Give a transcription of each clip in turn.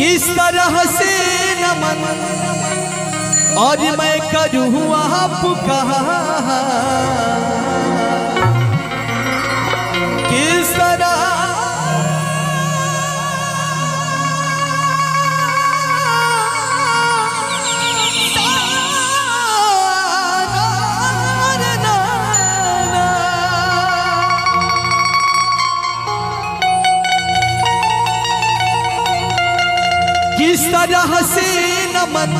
किस तरह से नमन और मैं करूँ आपका, किस तरह किस तरह से नमन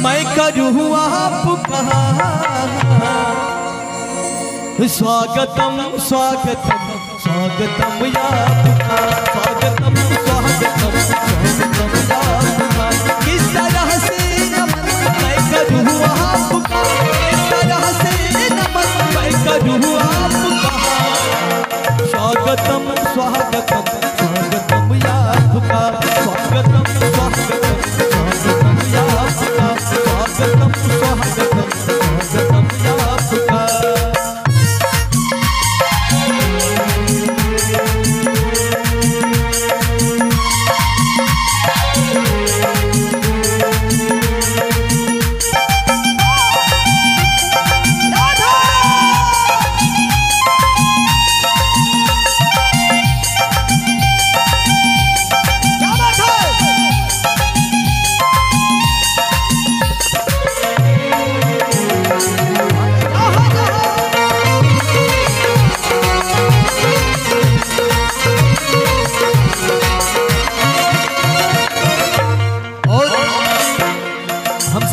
मैं करूँ आपका। स्वागतम स्वागतम स्वागतम आपका, स्वागतम स्वागतम स्वागतम आपका। किस तरह से नमन मैं करूँ आपका, किस तरह से नमन मैं करूँ आपका। स्वागतम स्वागतम स्वागतम आपका, स्वागतम स्वागतम स्वागतम आपका, स्वागतम स्वागतम स्वागतम आपका।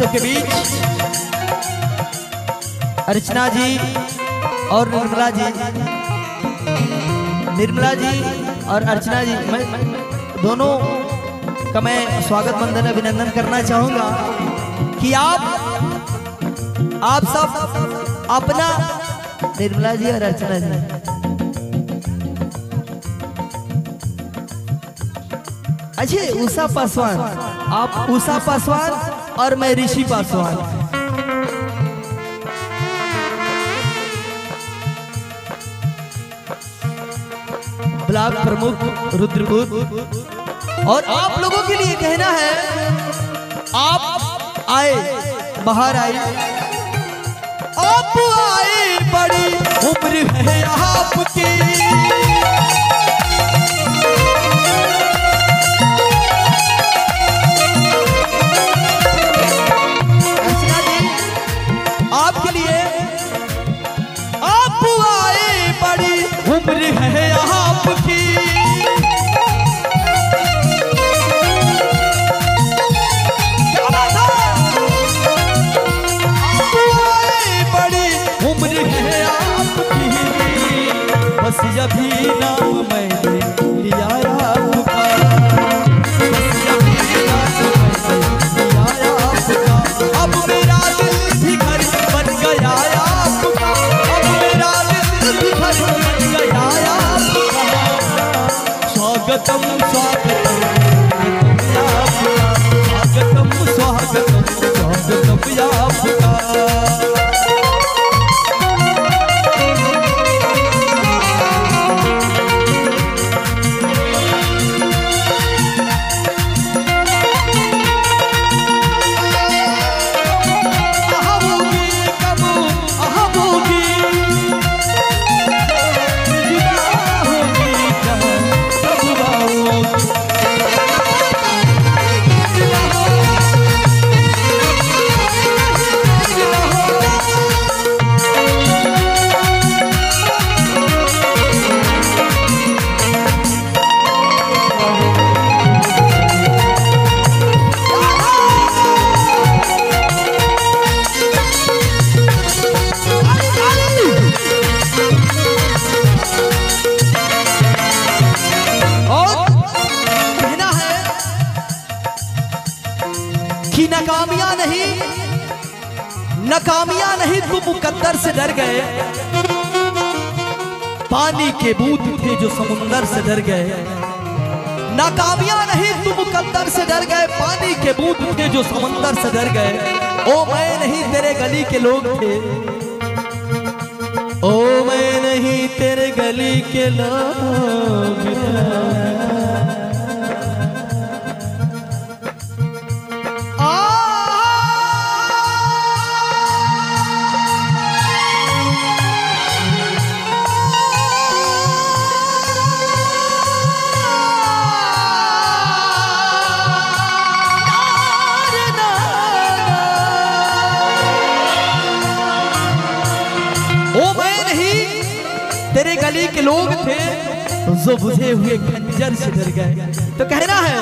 के बीच अर्चना जी और निर्मला जी और अर्चना जी, मैं दोनों का मैं स्वागत वंदन अभिनंदन करना चाहूंगा कि आप सब अपना, निर्मला जी और अर्चना जी, अच्छे उषा पासवान, आप उषा पासवान और मैं ऋषि पासवान। ब्लॉक प्रमुख रुद्रपुर। और आप लोगों के लिए कहना है, आप आए, बाहर आए, आप आए, बड़ी उम्र है आपकी, आपके लिए आप आए, बड़ी उम्र है आपकी। आप आए, बड़ी उम्र है आपकी, बस अभी नाम मैंने लिया आपका, बस अभी नाम मैंने लिया आपका। अब मेरा दिल भी घर बन गया आपका, अब मेरा दिल भी घर बन गया आपका। स्वागतम स्वागतम स्वागतम स्वागतम स्वागतम आपका। नाकामियां नहीं तुम मुकद्दर से डर गए, पानी के बूंद थे जो समुंदर से डर गए। नाकामियां नहीं तुम मुकद्दर से डर गए, पानी के बूंद थे जो समुंदर से डर गए। ओ मैं नहीं तेरे गली के लोग थे, ओ मैं नहीं तेरे गली के लोग, गली के लोग थे जो बुझे हुए खंजर से डर गए। तो कहना है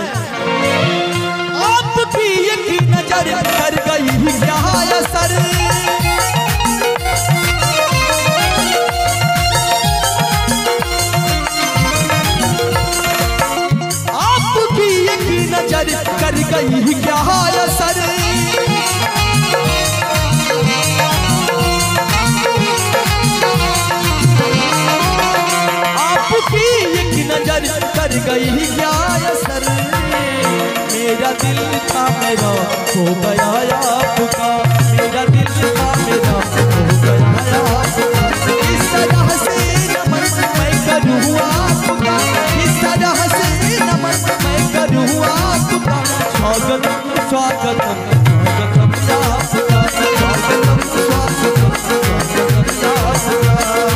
आपकी एक नजर कर गई क्या असर, आपकी एक नजर कर गई क्या असर, आपकी एक नजर कर गई क्या असर, मेरा दिल था मेरा हो गया आपका, मेरा दिल था मेरा हो गया आपका, इस तरह से नमन मैं करूँ आपका, इस तरह से नमन मैं करूँ आपका, स्वागतम स्वागतम स्वागतम आपका, स्वागतम स्वागतम स्वागतम आपका।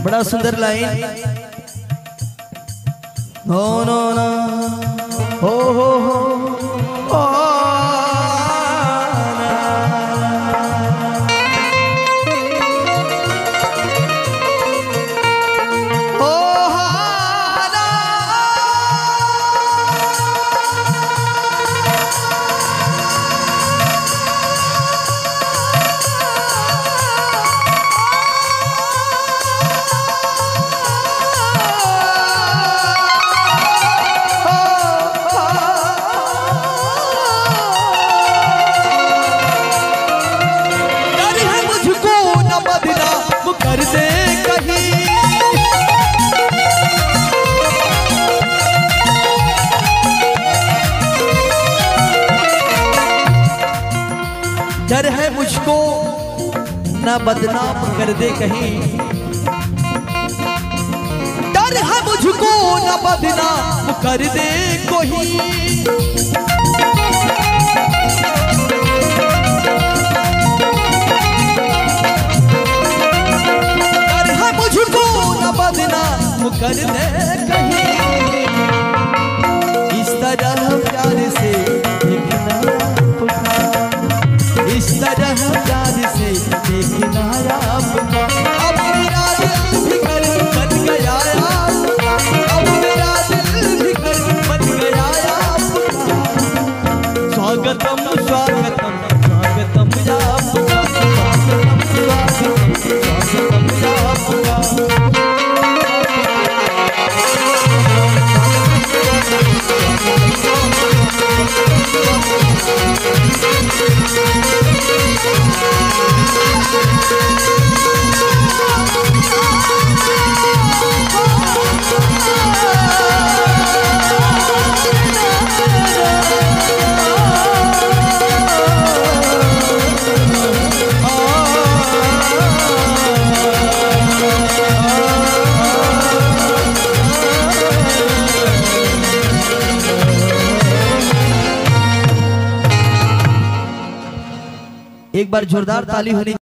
बड़ा सुंदर लाइन, नो नो ना हो हो डर है मुझको ना बदनाम कर दे कहीं, डर है मुझको ना बदनाम कर दे कोई, डर है मुझको ना बदनाम कर दे कहीं, इस तरह प्यार से देखना, इस तरह प्यार से देखना आपका, अब मेरा दिल भी कर बन गया आपका, अब मेरा दिल भी कर बन गया आपका, स्वागतम स्वागतम स्वागतम आपका, स्वागतम स्वागतम स्वागतम आपका। एक बार जोरदार ताली होनी